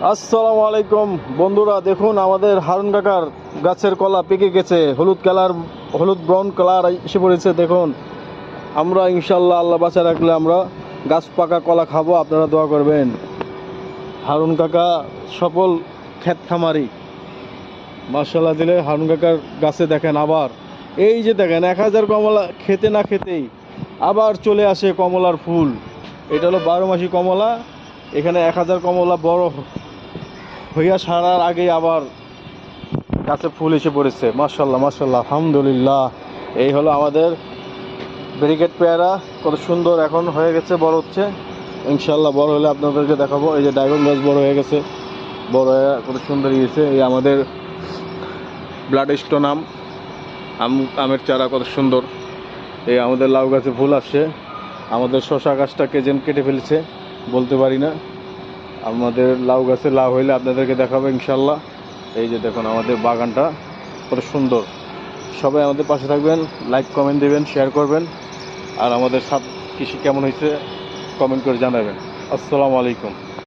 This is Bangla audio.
আসসালামু আলাইকুম বন্ধুরা, দেখুন আমাদের হারুন কাকার গাছের কলা পেকে গেছে, হলুদ ব্রাউন কালার এসে পড়েছে। দেখুন, আমরা ইনশাল্লাহ আল্লাহ বাঁচা রাখলে আমরা গাছ পাকা কলা খাবো। আপনারা দোয়া করবেন। হারুন কাকা সফল ক্ষেত খামারি, মার্শাল্লাহ দিলে হারুন কাকার গাছে দেখেন আবার এই যে দেখেন 1000 কমলা খেতে না খেতেই আবার চলে আসে কমলার ফুল। এটা হলো 12 মাসি কমলা। এখানে 1000 কমলা বড় হইয়া সারার আগেই আবার গাছে ফুল এসে পড়েছে। মাশাল্লাহ মাশাল্লাহ, আলহামদুলিল্লাহ। এই হলো আমাদের ব্যারিকেড পেয়ারা, কত সুন্দর এখন হয়ে গেছে, বড় হচ্ছে। ইনশাল্লাহ বড় হলে আপনাদেরকে দেখাবো। এই যে ড্রাগন গাছ বড় হয়ে গেছে, বড় হয়ে কত সুন্দর গিয়েছে। এই আমাদের ব্লাড স্টোন আমের চারা কত সুন্দর। এই আমাদের লাউ গাছে ফুল আসছে। আমাদের শশা গাছটাকে যেন কেটে ফেলেছে বলতে পারি না। আমাদের লাউ গাছে লাউ হইলে আপনাদেরকে দেখাবো ইনশাল্লাহ। এই যে দেখুন আমাদের বাগানটা কত সুন্দর। সবাই আমাদের পাশে থাকবেন, লাইক কমেন্ট দেবেন, শেয়ার করবেন। আর আমাদের সাত কৃষি কেমন হয়েছে কমেন্ট করে জানাবেন। আসসালামু আলাইকুম।